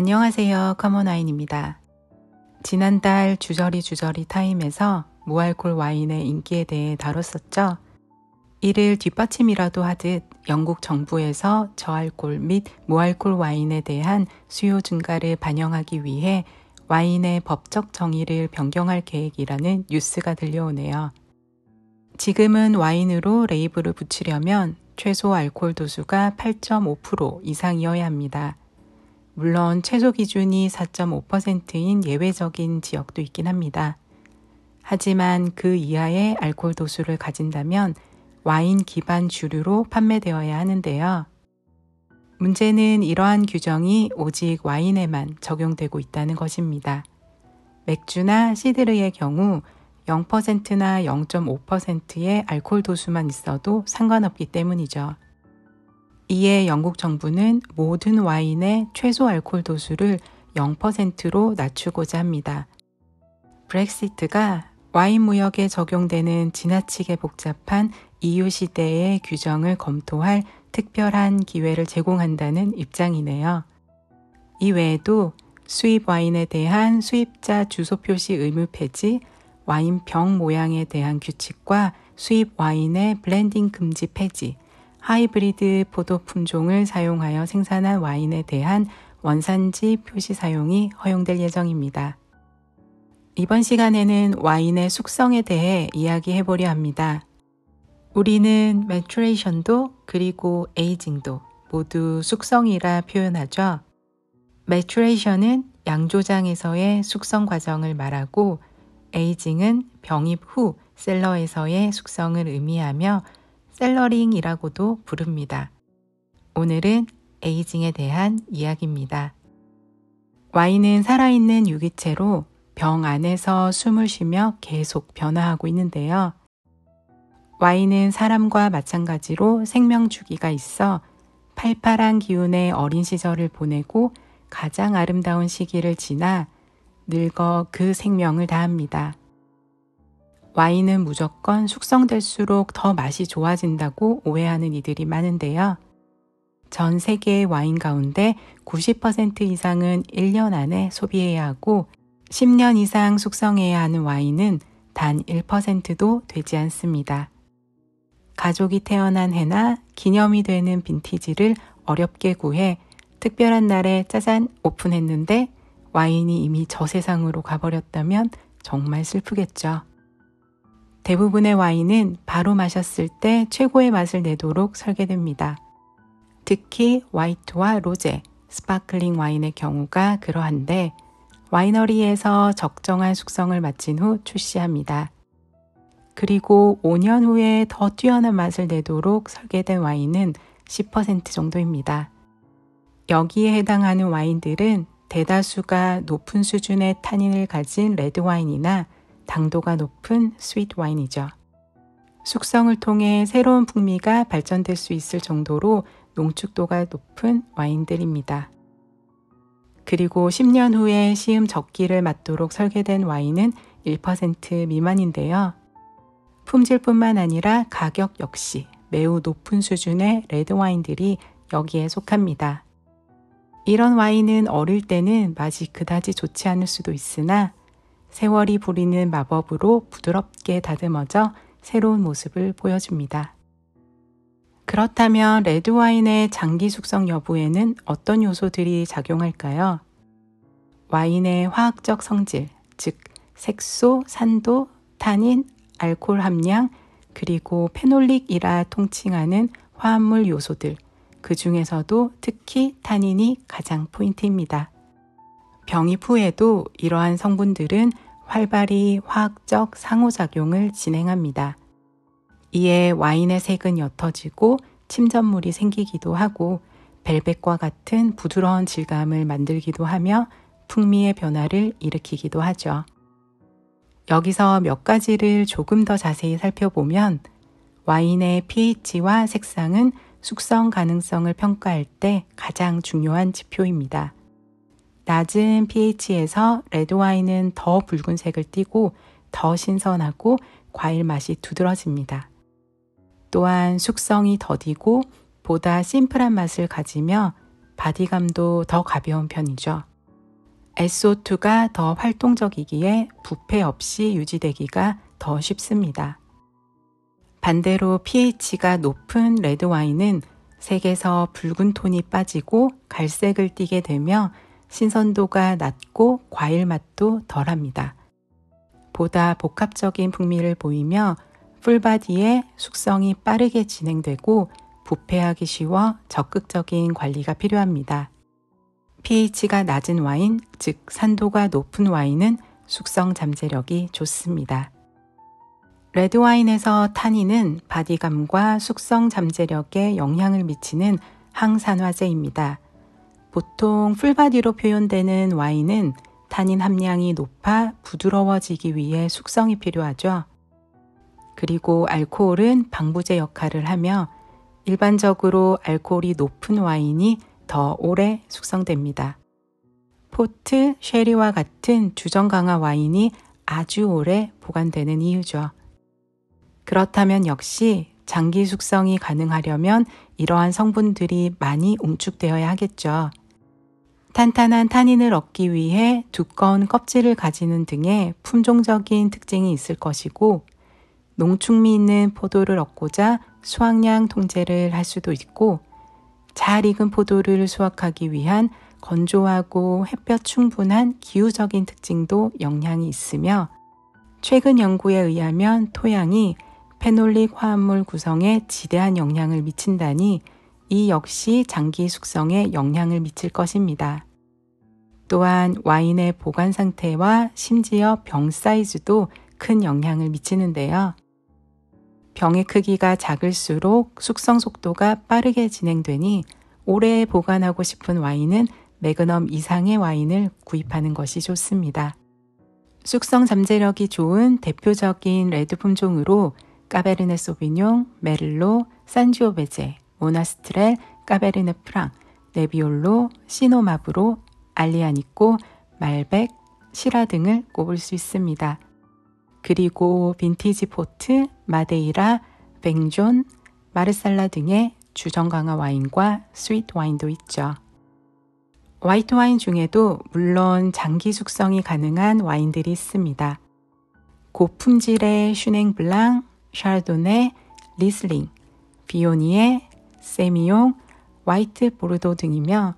안녕하세요. 커먼와인입니다. 지난달 주저리 타임에서 무알콜 와인의 인기에 대해 다뤘었죠. 이를 뒷받침이라도 하듯 영국 정부에서 저알콜 및 무알콜 와인에 대한 수요 증가를 반영하기 위해 와인의 법적 정의를 변경할 계획이라는 뉴스가 들려오네요. 지금은 와인으로 레이블을 붙이려면 최소 알코올 도수가 8.5% 이상이어야 합니다. 물론 최소 기준이 4.5%인 예외적인 지역도 있긴 합니다. 하지만 그 이하의 알코올 도수를 가진다면 와인 기반 주류로 판매되어야 하는데요. 문제는 이러한 규정이 오직 와인에만 적용되고 있다는 것입니다. 맥주나 시드르의 경우 0%나 0.5%의 알코올 도수만 있어도 상관없기 때문이죠. 이에 영국 정부는 모든 와인의 최소 알코올 도수를 0%로 낮추고자 합니다. 브렉시트가 와인 무역에 적용되는 지나치게 복잡한 EU 시대의 규정을 검토할 특별한 기회를 제공한다는 입장이네요. 이외에도 수입 와인에 대한 수입자 주소 표시 의무 폐지, 와인 병 모양에 대한 규칙과 수입 와인의 블렌딩 금지 폐지, 하이브리드 포도 품종을 사용하여 생산한 와인에 대한 원산지 표시 사용이 허용될 예정입니다. 이번 시간에는 와인의 숙성에 대해 이야기해 보려 합니다. 우리는 매추레이션도 그리고 에이징도 모두 숙성이라 표현하죠. 매추레이션은 양조장에서의 숙성 과정을 말하고 에이징은 병입 후 셀러에서의 숙성을 의미하며 셀러링이라고도 부릅니다. 오늘은 에이징에 대한 이야기입니다. 와인은 살아있는 유기체로 병 안에서 숨을 쉬며 계속 변화하고 있는데요. 와인은 사람과 마찬가지로 생명 주기가 있어 팔팔한 기운의 어린 시절을 보내고 가장 아름다운 시기를 지나 늙어 그 생명을 다합니다. 와인은 무조건 숙성될수록 더 맛이 좋아진다고 오해하는 이들이 많은데요. 전 세계의 와인 가운데 90% 이상은 1년 안에 소비해야 하고 10년 이상 숙성해야 하는 와인은 단 1%도 되지 않습니다. 가족이 태어난 해나 기념이 되는 빈티지를 어렵게 구해 특별한 날에 짜잔 오픈했는데 와인이 이미 저 세상으로 가버렸다면 정말 슬프겠죠. 대부분의 와인은 바로 마셨을 때 최고의 맛을 내도록 설계됩니다. 특히 화이트와 로제, 스파클링 와인의 경우가 그러한데 와이너리에서 적정한 숙성을 마친 후 출시합니다. 그리고 5년 후에 더 뛰어난 맛을 내도록 설계된 와인은 10% 정도입니다. 여기에 해당하는 와인들은 대다수가 높은 수준의 타닌을 가진 레드 와인이나 당도가 높은 스윗 와인이죠. 숙성을 통해 새로운 풍미가 발전될 수 있을 정도로 농축도가 높은 와인들입니다. 그리고 10년 후에 시음 적기를 맞도록 설계된 와인은 1% 미만인데요. 품질뿐만 아니라 가격 역시 매우 높은 수준의 레드 와인들이 여기에 속합니다. 이런 와인은 어릴 때는 맛이 그다지 좋지 않을 수도 있으나 세월이 부리는 마법으로 부드럽게 다듬어져 새로운 모습을 보여줍니다. 그렇다면 레드 와인의 장기 숙성 여부에는 어떤 요소들이 작용할까요? 와인의 화학적 성질, 즉 색소, 산도, 타닌, 알코올 함량, 그리고 페놀릭이라 통칭하는 화합물 요소들, 그 중에서도 특히 타닌이 가장 포인트입니다. 병입 후에도 이러한 성분들은 활발히 화학적 상호작용을 진행합니다. 이에 와인의 색은 옅어지고 침전물이 생기기도 하고 벨벳과 같은 부드러운 질감을 만들기도 하며 풍미의 변화를 일으키기도 하죠. 여기서 몇 가지를 조금 더 자세히 살펴보면 와인의 pH와 색상은 숙성 가능성을 평가할 때 가장 중요한 지표입니다. 낮은 pH에서 레드 와인은 더 붉은색을 띠고 더 신선하고 과일 맛이 두드러집니다. 또한 숙성이 더디고 보다 심플한 맛을 가지며 바디감도 더 가벼운 편이죠. SO2가 더 활동적이기에 부패 없이 유지되기가 더 쉽습니다. 반대로 pH가 높은 레드와인은 색에서 붉은 톤이 빠지고 갈색을 띠게 되며 신선도가 낮고 과일 맛도 덜합니다. 보다 복합적인 풍미를 보이며 풀바디의 숙성이 빠르게 진행되고 부패하기 쉬워 적극적인 관리가 필요합니다. pH가 낮은 와인, 즉 산도가 높은 와인은 숙성 잠재력이 좋습니다. 레드와인에서 타닌은 바디감과 숙성 잠재력에 영향을 미치는 항산화제입니다. 보통 풀바디로 표현되는 와인은 타닌 함량이 높아 부드러워지기 위해 숙성이 필요하죠. 그리고 알코올은 방부제 역할을 하며 일반적으로 알코올이 높은 와인이 더 오래 숙성됩니다. 포트, 쉐리와 같은 주정 강화 와인이 아주 오래 보관되는 이유죠. 그렇다면 역시 장기 숙성이 가능하려면 이러한 성분들이 많이 응축되어야 하겠죠. 탄탄한 타닌을 얻기 위해 두꺼운 껍질을 가지는 등의 품종적인 특징이 있을 것이고, 농축미 있는 포도를 얻고자 수확량 통제를 할 수도 있고, 잘 익은 포도를 수확하기 위한 건조하고 햇볕 충분한 기후적인 특징도 영향이 있으며, 최근 연구에 의하면 토양이 페놀릭 화합물 구성에 지대한 영향을 미친다니 이 역시 장기 숙성에 영향을 미칠 것입니다. 또한 와인의 보관 상태와 심지어 병 사이즈도 큰 영향을 미치는데요. 병의 크기가 작을수록 숙성 속도가 빠르게 진행되니 오래 보관하고 싶은 와인은 매그넘 이상의 와인을 구입하는 것이 좋습니다. 숙성 잠재력이 좋은 대표적인 레드 품종으로 까베르네 소비뇽, 메를로, 산지오베제, 모나스트렐, 까베르네 프랑, 네비올로, 시노마브로, 알리아니꼬, 말백, 시라 등을 꼽을 수 있습니다. 그리고 빈티지 포트, 마데이라, 뱅존, 마르살라 등의 주정 강화 와인과 스위트 와인도 있죠. 화이트 와인 중에도 물론 장기 숙성이 가능한 와인들이 있습니다. 고품질의 슈냉 블랑, 샤르도네, 리슬링, 비오니에, 세미용, 화이트 보르도 등이며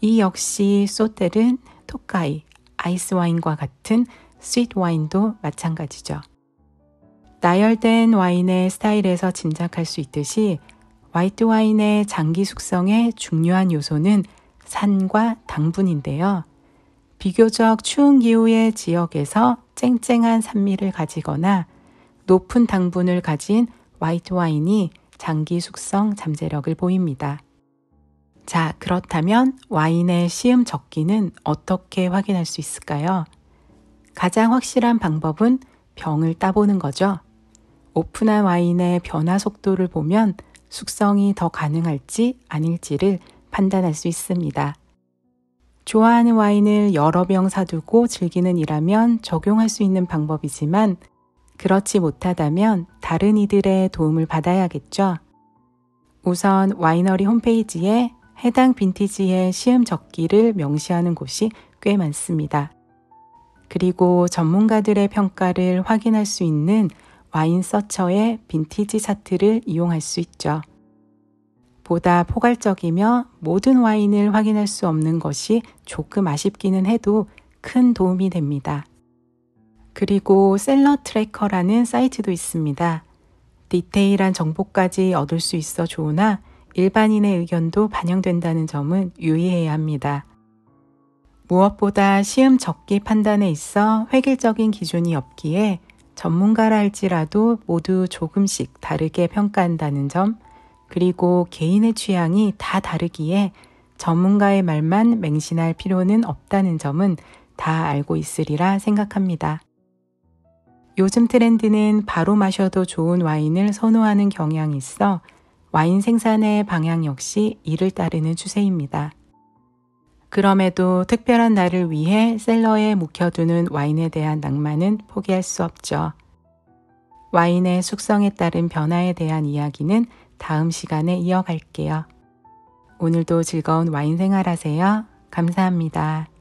이 역시 소텔은 토카이, 아이스 와인과 같은 스위트 와인도 마찬가지죠. 나열된 와인의 스타일에서 짐작할 수 있듯이 화이트 와인의 장기 숙성의 중요한 요소는 산과 당분인데요. 비교적 추운 기후의 지역에서 쨍쨍한 산미를 가지거나 높은 당분을 가진 화이트 와인이 장기 숙성 잠재력을 보입니다. 자, 그렇다면 와인의 시음 적기는 어떻게 확인할 수 있을까요? 가장 확실한 방법은 병을 따보는 거죠. 오픈한 와인의 변화 속도를 보면 숙성이 더 가능할지 아닐지를 판단할 수 있습니다. 좋아하는 와인을 여러 병 사두고 즐기는 이라면 적용할 수 있는 방법이지만 그렇지 못하다면 다른 이들의 도움을 받아야겠죠. 우선 와이너리 홈페이지에 해당 빈티지의 시음 적기를 명시하는 곳이 꽤 많습니다. 그리고 전문가들의 평가를 확인할 수 있는 와인 서처의 빈티지 차트를 이용할 수 있죠. 보다 포괄적이며 모든 와인을 확인할 수 없는 것이 조금 아쉽기는 해도 큰 도움이 됩니다. 그리고 셀러 트래커라는 사이트도 있습니다. 디테일한 정보까지 얻을 수 있어 좋으나 일반인의 의견도 반영된다는 점은 유의해야 합니다. 무엇보다 시음 적기 판단에 있어 획일적인 기준이 없기에 전문가라 할지라도 모두 조금씩 다르게 평가한다는 점, 그리고 개인의 취향이 다 다르기에 전문가의 말만 맹신할 필요는 없다는 점은 다 알고 있으리라 생각합니다. 요즘 트렌드는 바로 마셔도 좋은 와인을 선호하는 경향이 있어 와인 생산의 방향 역시 이를 따르는 추세입니다. 그럼에도 특별한 날을 위해 셀러에 묵혀두는 와인에 대한 낭만은 포기할 수 없죠. 와인의 숙성에 따른 변화에 대한 이야기는 다음 시간에 이어갈게요. 오늘도 즐거운 와인 생활하세요. 감사합니다.